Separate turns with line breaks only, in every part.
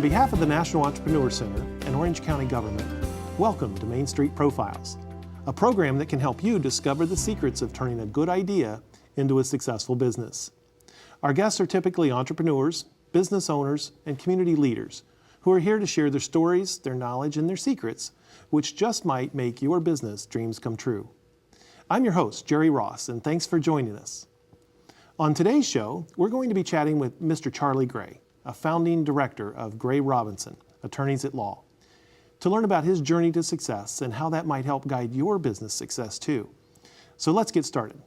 On behalf of the National Entrepreneur Center and Orange County government, welcome to Main Street Profiles, a program that can help you discover the secrets of turning a good idea into a successful business. Our guests are typically entrepreneurs, business owners, and community leaders who are here to share their stories, their knowledge, and their secrets, which just might make your business dreams come true. I'm your host, Jerry Ross, and thanks for joining us. On today's show, we're going to be chatting with Mr. Charlie Gray, a founding director of Gray Robinson, Attorneys at Law, to learn about his journey to success and how that might help guide your business success too. So let's get started.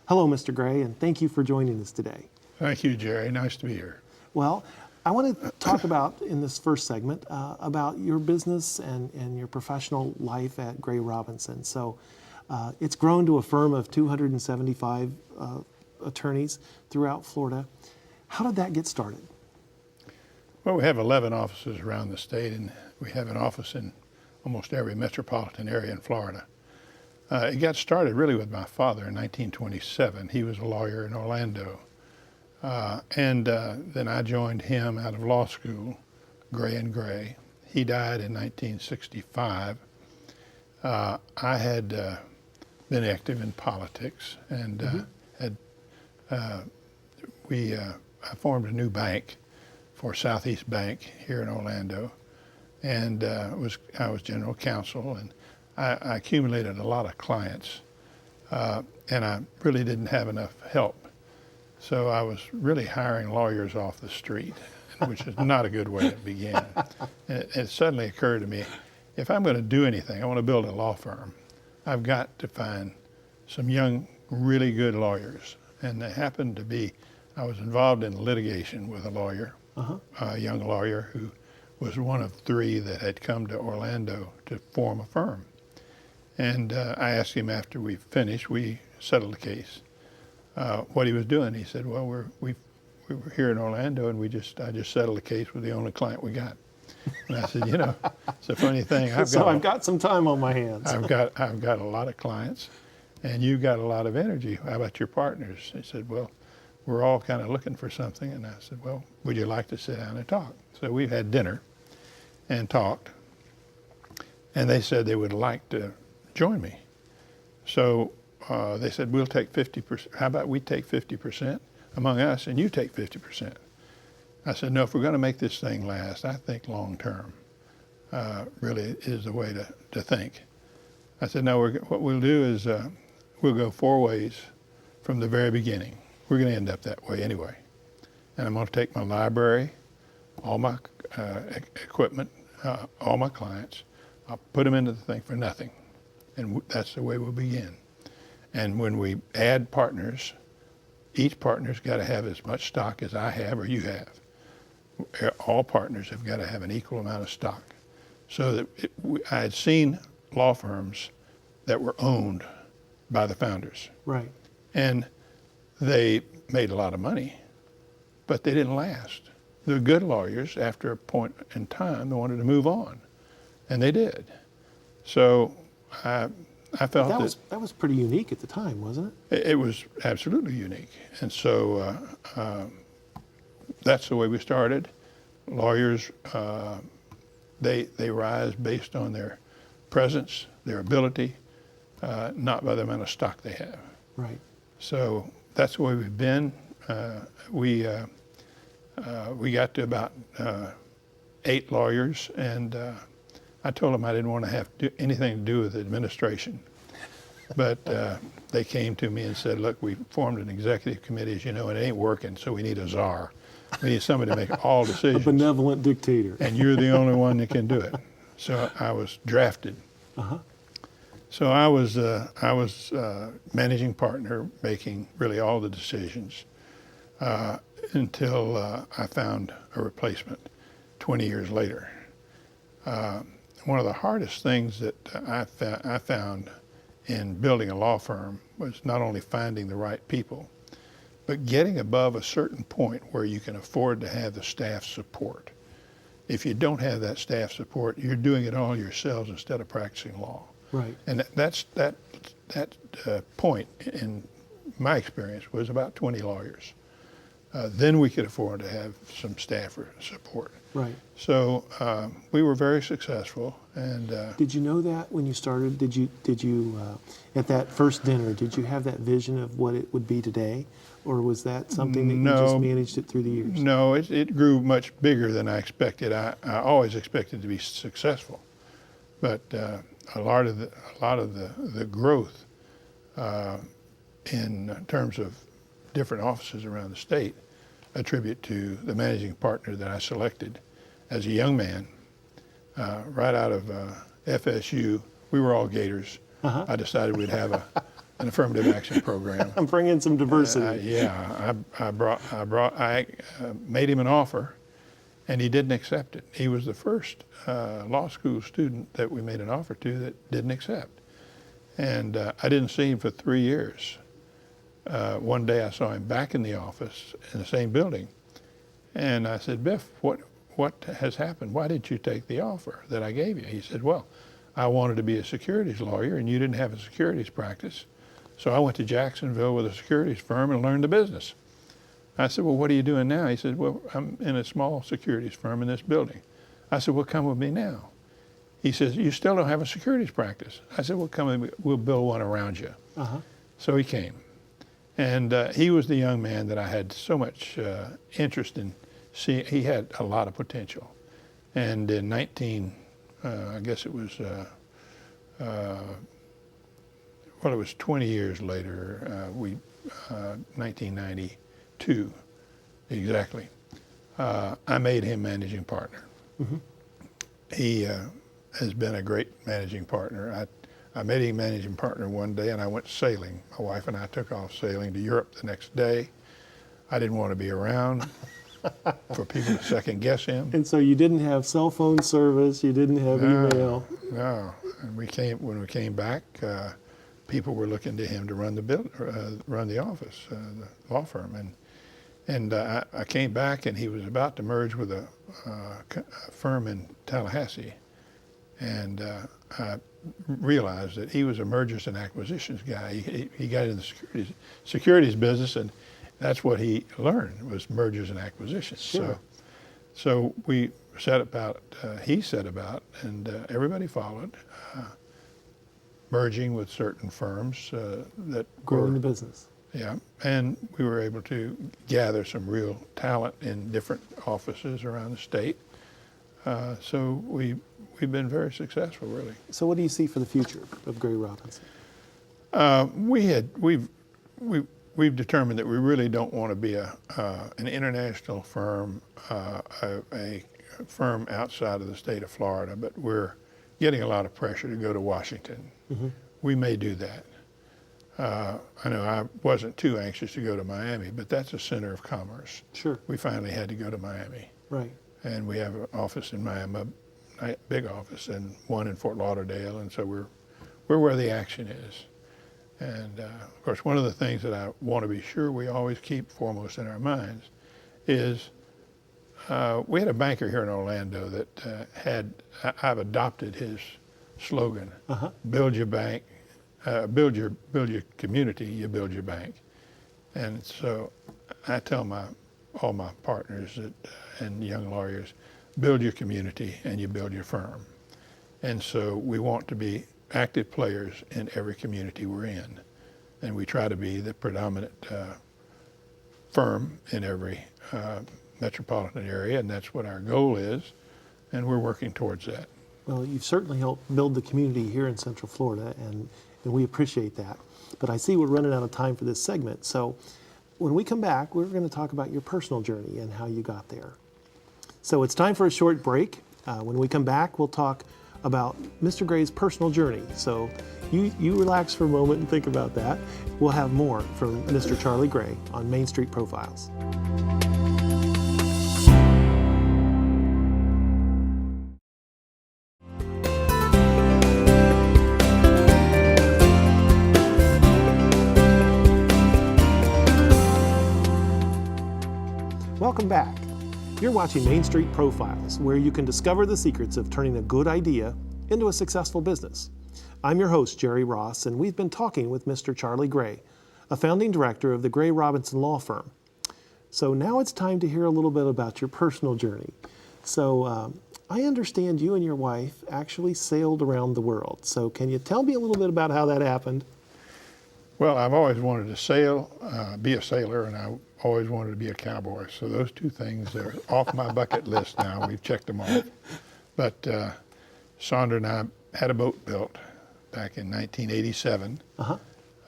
Hello, Mr. Gray, and thank you for joining us today.
Thank you, Jerry. Nice to be here.
Well, I want to talk about, in this first segment, about your business and your professional life at Gray Robinson. So it's grown to a firm of 275 attorneys throughout Florida. How did that get started?
Well, we have 11 offices around the state, and we have an office in almost every metropolitan area in Florida. It got started really with my father in 1927. He was a lawyer in Orlando. Then I joined him out of law school, Gray & Gray. He died in 1965. I had been active in politics, and I formed a new bank for Southeast Bank here in Orlando, and I was general counsel, and I accumulated a lot of clients, and I really didn't have enough help. So I was really hiring lawyers off the street, which is not a good way to begin. And it suddenly occurred to me, if I'm going to do anything, I want to build a law firm, I've got to find some young, really good lawyers. And they happened to be, I was involved in litigation with a lawyer, a young lawyer who was one of three that had come to Orlando to form a firm. And I asked him after we finished, we settled the case, what he was doing. He said, well, we were here in Orlando, and I just settled the case with the only client we got. And I said, you know, it's a funny thing.
I've got some time on my hands.
I've got a lot of clients, and you've got a lot of energy. How about your partners? He said, well, we're all kind of looking for something. And I said, well, would you like to sit down and talk? So we had dinner and talked, and they said they would like to join me. So they said, we'll take 50%. How about we take 50% among us, and you take 50%? I said, no, if we're going to make this thing last, I think long term really is the way to think. I said, no, what we'll do is we'll go four ways from the very beginning. We're going to end up that way anyway. And I'm going to take my library, all my equipment, all my clients, I'll put them into the thing for nothing. And that's the way we'll begin. And when we add partners, each partner's got to have as much stock as I have or you have. All partners have got to have an equal amount of stock. So that I had seen law firms that were owned by the founders.
Right.
And they made a lot of money, but they didn't last. The good lawyers, after a point in time, they wanted to move on, and they did. So I felt
that was pretty unique at the time, wasn't it?
It was absolutely unique. And so that's the way we started. Lawyers, they rise based on their presence, their ability, not by the amount of stock they have.
Right.
So that's the way we've been. We got to about 8 lawyers, and I told them I didn't want to have anything to do with administration. But they came to me and said, look, we formed an executive committee, as you know, and it ain't working, so we need a czar. We need somebody to make all decisions.
A benevolent dictator.
And you're the only one that can do it. So I was drafted. So I was managing partner, making really all the decisions until I found a replacement 20 years later. One of the hardest things that I found in building a law firm was not only finding the right people, but getting above a certain point where you can afford to have the staff support. If you don't have that staff support, you're doing it all yourselves instead of practicing law.
Right.
And that point, in my experience, was about 20 lawyers. then we could afford to have some staff support.
Right.
So we were very successful. And
Did you know that when you started? Did you at that first dinner, did you have that vision of what it would be today? Or was that something that you just managed it through the years?
No, it grew much bigger than I expected. I always expected to be successful. But a lot of the growth in terms of different offices around the state attribute to the managing partner that I selected as a young man, right out of FSU. We were all Gators. I decided we'd have an affirmative action program.
I'm bringing some diversity.
I made him an offer, and he didn't accept it. He was the first law school student that we made an offer to that didn't accept. And I didn't see him for 3 years. One day I saw him back in the office in the same building, and I said, Biff, what has happened? Why did you take the offer that I gave you? He said, well, I wanted to be a securities lawyer, and you didn't have a securities practice. So I went to Jacksonville with a securities firm and learned the business. I said, well, what are you doing now? He said, well, I'm in a small securities firm in this building. I said, well, come with me now. He says, you still don't have a securities practice. I said, well, come with me. We'll build one around you. So he came. And he was the young man that I had so much interest in seeing. He had a lot of potential. And in I guess it was, well, it was 20 years later, 1992, exactly, I made him managing partner. He has been a great managing partner. I made him managing partner one day, and I went sailing. My wife and I took off sailing to Europe the next day. I didn't want to be around for people to second guess him.
And so you didn't have cell phone service, you didn't have email.
No, and when we came back, people were looking to him to run the office, the law firm, and I came back, and he was about to merge with a firm in Tallahassee, and I realized that he was a mergers and acquisitions guy. He got in the securities business, and that's what he learned was mergers and acquisitions.
Sure.
So we set about, he set about, and everybody followed, merging with certain firms that
growing the business.
Yeah, and we were able to gather some real talent in different offices around the state. So we've been very successful, really.
So what do you see for the future of Gray Robinson?
We've determined that we really don't want to be an international firm, a firm outside of the state of Florida, but we're getting a lot of pressure to go to Washington. We may do that. I know I wasn't too anxious to go to Miami, but that's a center of commerce.
Sure.
We finally had to go to Miami.
Right.
And we have an office in Miami, a big office, and one in Fort Lauderdale, and so we're where the action is. And of course, one of the things that I want to be sure we always keep foremost in our minds is we had a banker here in Orlando that I've adopted his slogan, build your bank, build your community, you build your bank. And so I tell all my partners and young lawyers, build your community and you build your firm. And so we want to be active players in every community we're in. And we try to be the predominant firm in every metropolitan area, and that's what our goal is, and we're working towards that.
Well, you've certainly helped build the community here in Central Florida, and we appreciate that. But I see we're running out of time for this segment, so when we come back, we're going to talk about your personal journey and how you got there. So it's time for a short break. When we come back, we'll talk about Mr. Gray's personal journey. So you relax for a moment and think about that. We'll have more from Mr. Charlie Gray on Main Street Profiles. Welcome back. You're watching Main Street Profiles, where you can discover the secrets of turning a good idea into a successful business. I'm your host, Jerry Ross, and we've been talking with Mr. Charlie Gray, a founding director of the Gray Robinson Law Firm. So now it's time to hear a little bit about your personal journey. So I understand you and your wife actually sailed around the world. So can you tell me a little bit about how that happened?
Well, I've always wanted to sail, be a sailor, and I always wanted to be a cowboy. So those two things are off my bucket list now. We've checked them off. But Sandra and I had a boat built back in 1987,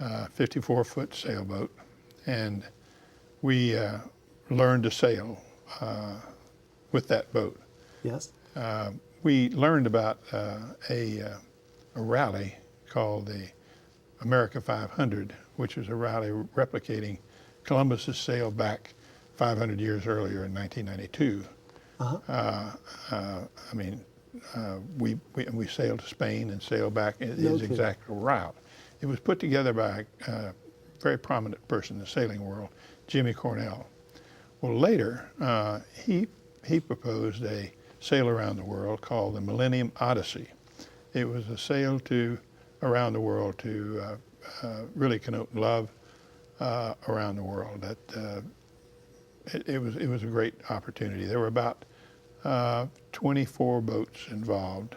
54-foot sailboat, and we learned to sail with that boat.
Yes.
We learned about a rally called the America 500, which was a rally replicating Columbus's sail back 500 years earlier in 1992. We sailed to Spain and sailed back in his exact route. It was put together by a very prominent person in the sailing world, Jimmy Cornell. Well, later, he proposed a sail around the world called the Millennium Odyssey. It was a sail around the world to really connote love around the world. It was a great opportunity. There were about 24 boats involved,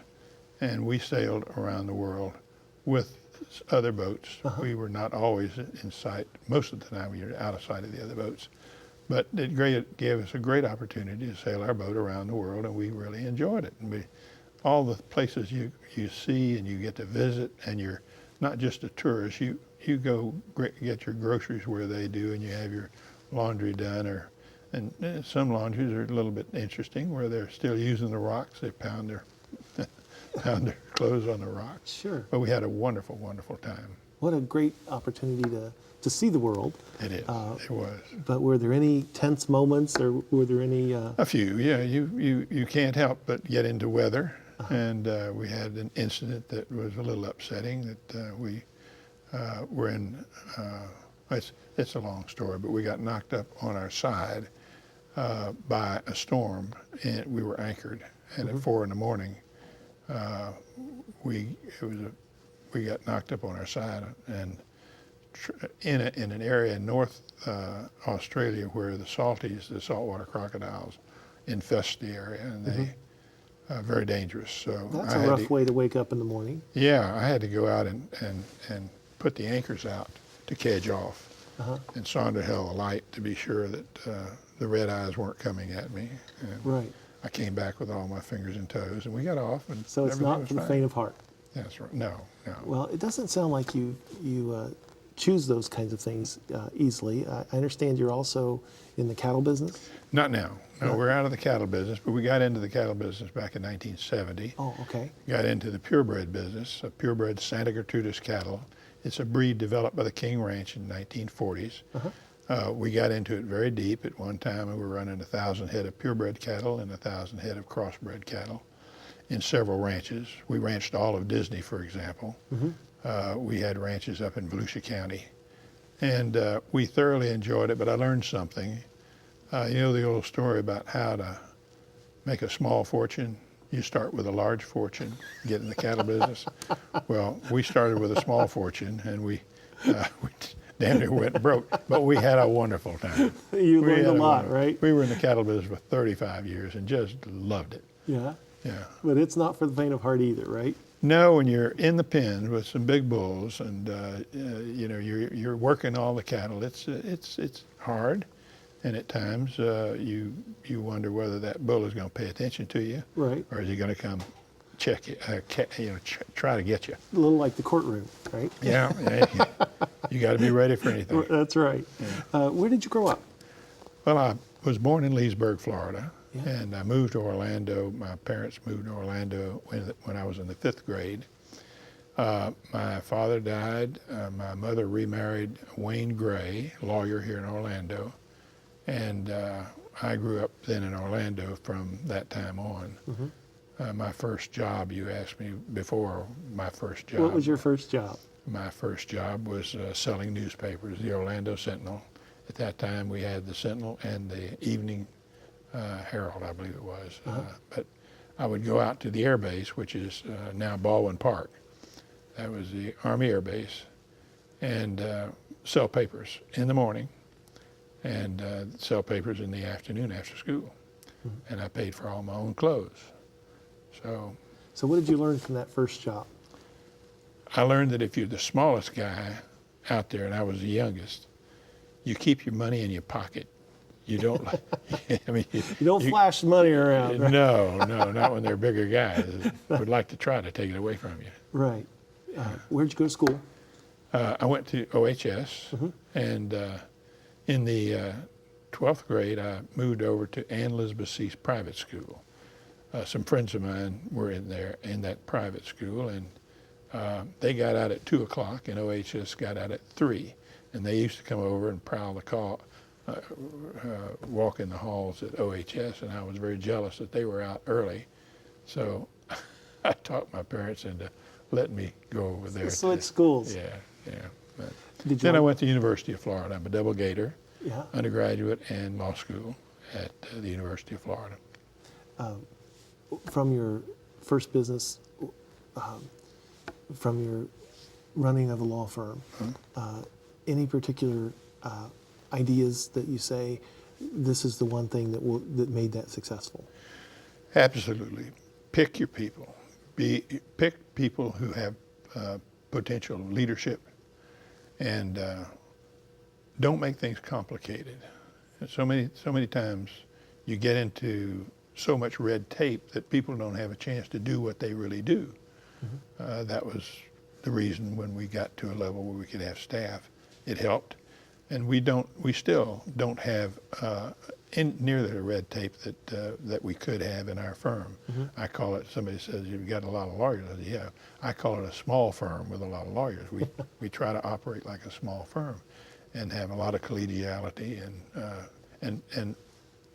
and we sailed around the world with other boats. We were not always in sight. Most of the time we were out of sight of the other boats. But it gave us a great opportunity to sail our boat around the world, and we really enjoyed it. And all the places you see and you get to visit, and you're not just a tourist, you go get your groceries where they do, and you have your laundry done, and some laundries are a little bit interesting where they're still using the rocks. They pound their clothes on the rocks.
Sure.
But we had a wonderful, wonderful time.
What a great opportunity to see the world.
It is. It was.
But were there any tense moments, or were there any?
A few, yeah. You can't help but get into weather, and we had an incident that was a little upsetting. That we were in. It's a long story, but we got knocked up on our side by a storm, and we were anchored. And at 4 a.m, we got knocked up on our side, and in an area in North Australia where the salties, the saltwater crocodiles, infest the area, and they very dangerous. So
that's a rough way to wake up in the morning.
Yeah, I had to go out and put the anchors out to kedge off, and Sandra held a light to be sure that the red eyes weren't coming at me. And
right.
I came back with all my fingers and toes, and we got off. And
so it's not for the faint of heart.
That's right. No.
Well, it doesn't sound like you choose those kinds of things easily. I understand you're also in the cattle business?
Not now. No, we're out of the cattle business, but we got into the cattle business back in 1970.
Oh, okay.
Got into the purebred business, purebred Santa Gertrudis cattle. It's a breed developed by the King Ranch in the 1940s. We got into it very deep. At one time, we were running 1,000 head of purebred cattle and 1,000 head of crossbred cattle in several ranches. We ranched all of Disney, for example. We had ranches up in Volusia County, and we thoroughly enjoyed it, but I learned something. You know the old story about how to make a small fortune? You start with a large fortune, get in the cattle business. Well, we started with a small fortune, and we damn near went broke, but we had a wonderful time.
You learned a lot, right?
We were in the cattle business for 35 years and just loved it.
Yeah.
Yeah.
But it's not for the faint of heart either, right?
No, when you're in the pen with some big bulls, and you're working all the cattle, it's hard, and at times you wonder whether that bull is going to pay attention to you,
right?
Or is he going to come check you, try to get you?
A little like the courtroom, right?
Yeah, you got to be ready for anything.
That's right.
Yeah.
Where did you grow up?
Well, I was born in Leesburg, Florida.
Yeah.
And I moved to Orlando. My parents moved to Orlando when I was in the 5th grade. My father died. My mother remarried Wayne Gray, a lawyer here in Orlando. And I grew up then in Orlando from that time on. My first job, you asked me before, my first job.
What was your first job?
My first job was selling newspapers, the Orlando Sentinel. At that time, we had the Sentinel and the Evening Herald, I believe it was. But I would go out to the air base, which is now Baldwin Park. That was the Army Air Base, and sell papers in the morning. and sell papers in the afternoon after school. And I paid for all my own clothes.
So what did you learn from that first job?
I learned that if you're the smallest guy out there, and I was the youngest, you keep your money in your pocket. You don't, I mean,
You don't flash money around, right?
No, not when they're bigger guys. Would like to try to take it away from you.
Right. Where'd you go to school?
I went to OHS, and in the 12th grade, I moved over to Ann Elizabeth C's private school. Some friends of mine were in there in that private school, and they got out at 2 o'clock, and OHS got out at 3. And they used to come over and prowl the call, walk in the halls at OHS, and I was very jealous that they were out early. So I talked my parents into letting me go over there.
Switch schools.
Yeah. But
Did you
then I went to the University of Florida. I'm a double gator,
Yeah.
undergraduate and law school at the University of Florida.
From your first business, from your running of a law firm, any particular ideas that you say, this is the one thing that made that successful?
Absolutely. Pick your people. Pick people who have potential leadership, and don't make things complicated. And so many times you get into so much red tape that people don't have a chance to do what they really do. That was the reason when we got to a level where we could have staff, it helped. And we still don't have near the red tape that we could have in our firm. I call it, somebody says, you've got a lot of lawyers. I said, yeah, I call it a small firm with a lot of lawyers. We try to operate like a small firm and have a lot of collegiality and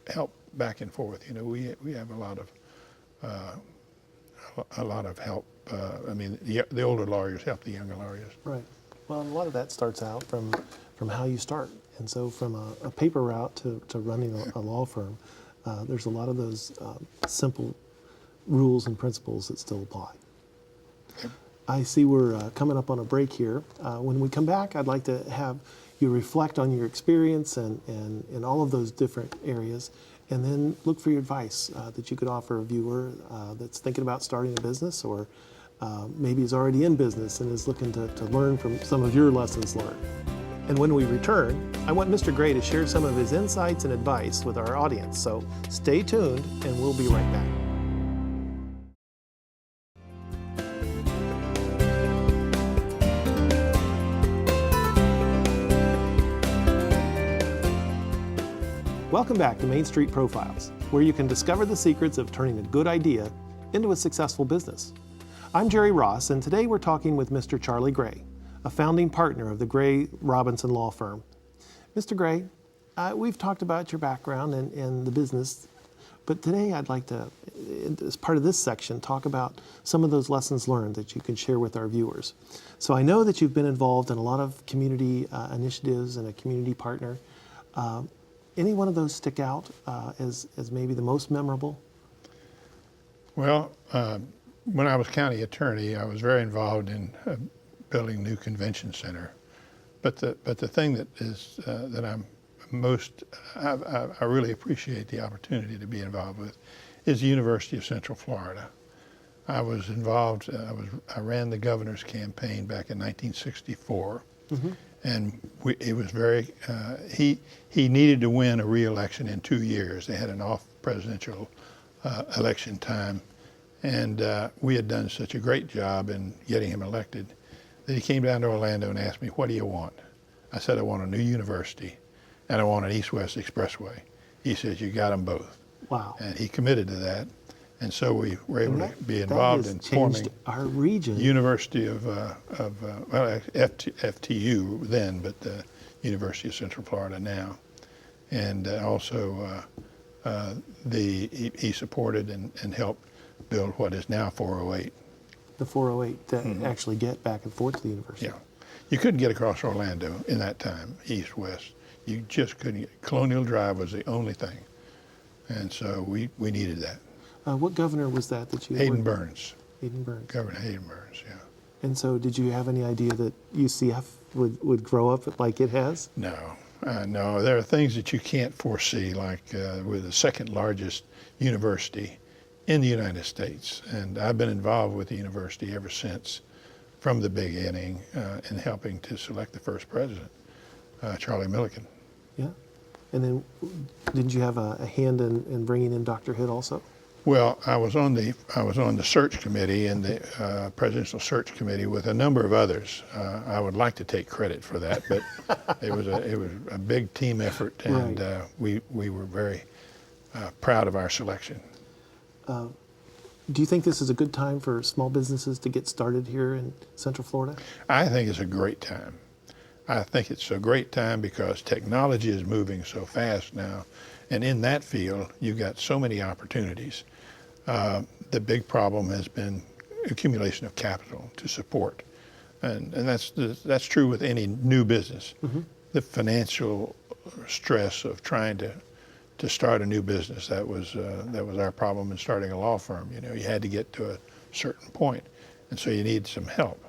help back and forth. You know, we have a lot of help. I mean, the older lawyers help the younger lawyers.
Right. Well, and a lot of that starts out from how you start. And so from a paper route to running a law firm, there's a lot of those simple rules and principles that still apply.
Yep.
I see we're coming up on a break here. When we come back, I'd like to have you reflect on your experience and all of those different areas, and then look for your advice that you could offer a viewer that's thinking about starting a business, or maybe is already in business and is looking to learn from some of your lessons learned. And when we return, I want Mr. Gray to share some of his insights and advice with our audience. So stay tuned, and we'll be right back. Welcome back to Main Street Profiles, where you can discover the secrets of turning a good idea into a successful business. I'm Jerry Ross, and today we're talking with Mr. Charlie Gray, a founding partner of the Gray Robinson Law Firm. Mr. Gray, we've talked about your background and the business, but today I'd like to, as part of this section, talk about some of those lessons learned that you can share with our viewers. So I know that you've been involved in a lot of community initiatives and a community partner. Any one of those stick out as maybe the most memorable?
Well, when I was county attorney, I was very involved in building a new convention center. But the thing that is that I really appreciate the opportunity to be involved with is the University of Central Florida. I was involved. I ran the governor's campaign back in 1964, and it was very. He needed to win a re-election in 2 years. They had an off-presidential election time, and we had done such a great job in getting him elected that he came down to Orlando and asked me, "What do you want?" I said, "I want a new university, and I want an east-west expressway." He says, "You got them both."
Wow.
And he committed to that, and so we were able to be involved in forming
our region.
University of FTU then, but the University of Central Florida now, and also he supported and helped build what is now 408.
The 408 to actually get back and forth to the university.
Yeah, you couldn't get across Orlando in that time, east-west. You just couldn't get. Colonial Drive was the only thing, and so we needed that.
What governor was that you?
Hayden Burns.
Hayden Burns.
Governor Hayden Burns, yeah.
And so did you have any idea that UCF would grow up like it has?
No, No, there are things that you can't foresee, like we're the second largest university in the United States. And I've been involved with the university ever since, from the beginning, in helping to select the first president, Charlie Milliken.
Yeah. And then, didn't you have a hand in bringing in Dr. Hitt also?
Well, I was on the search committee and the presidential search committee with a number of others. I would like to take credit for that, but it was a big team effort, and
Right.
we were very proud of our selection.
Do you think this is a good time for small businesses to get started here in Central Florida?
I think it's a great time. I think it's a great time because technology is moving so fast now, and in that field, you've got so many opportunities. The big problem has been accumulation of capital to support, and that's true with any new business.
Mm-hmm.
The financial stress of trying to start a new business, that was our problem in starting a law firm. You know, you had to get to a certain point, and so you need some help.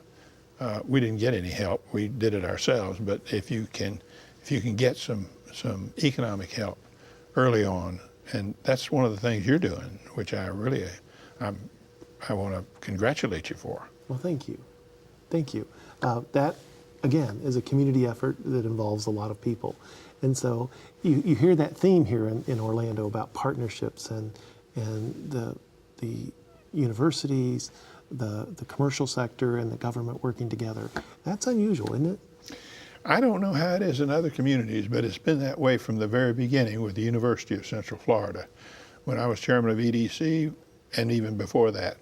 We didn't get any help. We did it ourselves. But if you can get some economic help early on, and that's one of the things you're doing, which I want to congratulate you for.
Well, thank you. Thank you. That, again, is a community effort that involves a lot of people. And so you hear that theme here in Orlando about partnerships and the universities, the commercial sector, and the government working together. That's unusual, isn't it?
I don't know how it is in other communities, but it's been that way from the very beginning with the University of Central Florida. When I was chairman of EDC, and even before that,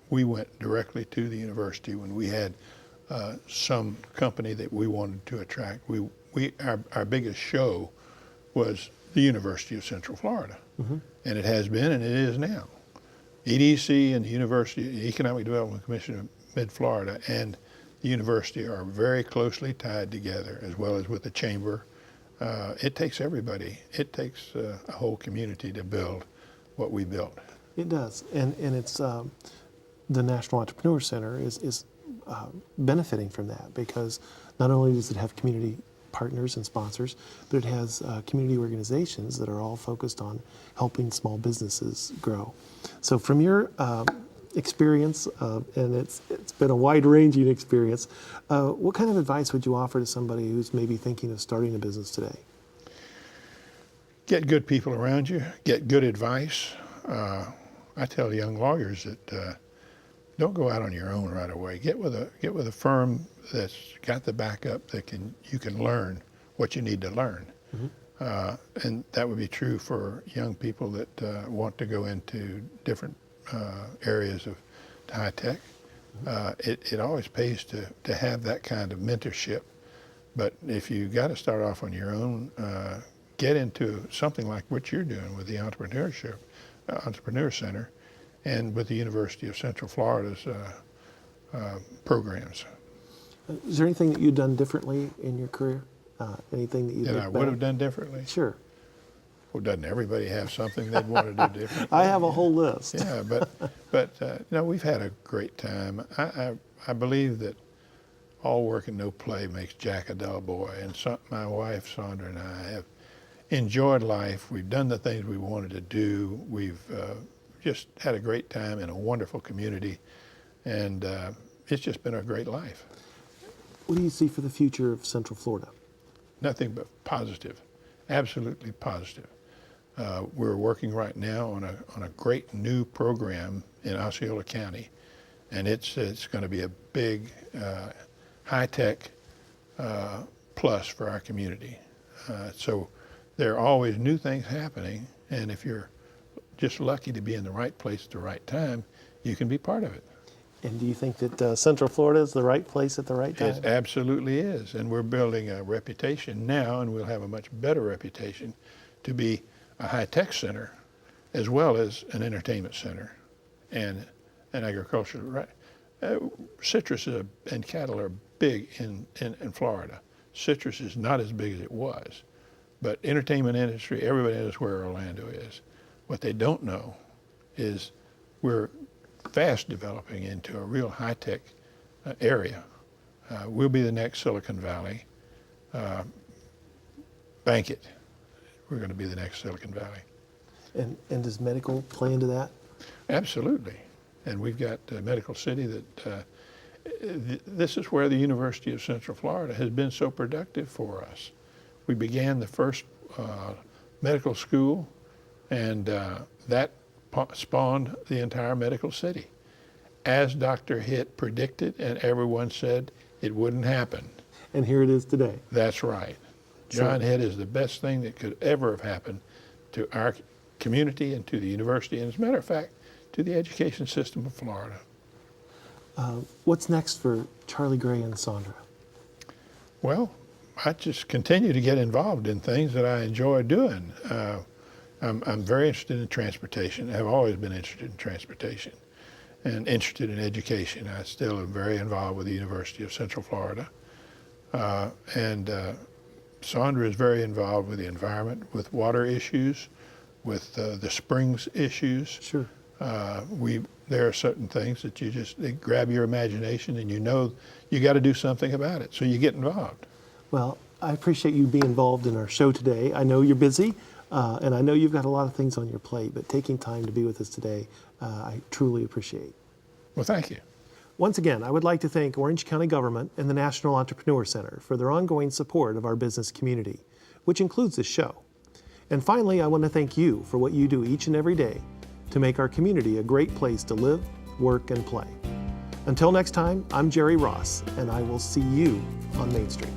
we went directly to the university when we had some company that we wanted to attract. Our biggest show was the University of Central Florida,
Mm-hmm.
and it has been and it is now. EDC and the University Economic Development Commission of Mid-Florida and the university are very closely tied together, as well as with the chamber. It takes everybody. It takes a whole community to build what we built.
It does. And it's the National Entrepreneur Center is benefiting from that, because not only does it have community partners and sponsors, but it has community organizations that are all focused on helping small businesses grow. So from your experience, and it's been a wide-ranging experience, what kind of advice would you offer to somebody who's maybe thinking of starting a business today?
Get good people around you. Get good advice. I tell young lawyers that don't go out on your own right away. Get with a firm that's got the backup that you can learn what you need to learn. Mm-hmm. And that would be true for young people that want to go into different areas of high tech. It always pays to have that kind of mentorship. But if you got to start off on your own, get into something like what you're doing with the Entrepreneur Center and with the University of Central Florida's programs.
Is there anything that you've done differently in your career? Anything that you
That I would have done differently?
Sure.
Well, doesn't everybody have something they'd want to do differently?
I have a whole list.
Yeah, but we've had a great time. I believe that all work and no play makes Jack a dull boy. And my wife, Sandra, and I have enjoyed life. We've done the things we wanted to do. We've just had a great time in a wonderful community. And it's just been a great life.
What do you see for the future of Central Florida?
Nothing but positive, absolutely positive. We're working right now on a great new program in Osceola County, and it's going to be a big high-tech plus for our community. So there are always new things happening, and if you're just lucky to be in the right place at the right time, you can be part of it.
And do you think that Central Florida is the right place at the right time?
It absolutely is, and we're building a reputation now, and we'll have a much better reputation to be a high-tech center as well as an entertainment center and an agriculture. Citrus and cattle are big in Florida. Citrus is not as big as it was, but entertainment industry, everybody knows where Orlando is. What they don't know is we're fast developing into a real high-tech area. We'll be the next Silicon Valley. bank it. We're going to be the next Silicon Valley.
And does medical play into that?
Absolutely. And we've got Medical City that this is where the University of Central Florida has been so productive for us. We began the first medical school, and that spawned the entire Medical City, as Dr. Hitt predicted, and everyone said it wouldn't happen.
And here it is today.
That's right. John Hitt is the best thing that could ever have happened to our community and to the university, and as a matter of fact, to the education system of Florida.
What's next for Charlie Gray and Sandra?
Well, I just continue to get involved in things that I enjoy doing. I'm very interested in transportation. I've always been interested in transportation and interested in education. I still am very involved with the University of Central Florida. And Sandra is very involved with the environment, with water issues, with the springs issues.
Sure.
There are certain things that they grab your imagination, and you know you got to do something about it, so you get involved.
Well, I appreciate you being involved in our show today. I know you're busy, and I know you've got a lot of things on your plate, but taking time to be with us today, I truly appreciate.
Well, thank you.
Once again, I would like to thank Orange County Government and the National Entrepreneur Center for their ongoing support of our business community, which includes this show. And finally, I want to thank you for what you do each and every day to make our community a great place to live, work, and play. Until next time, I'm Jerry Ross, and I will see you on Main Street.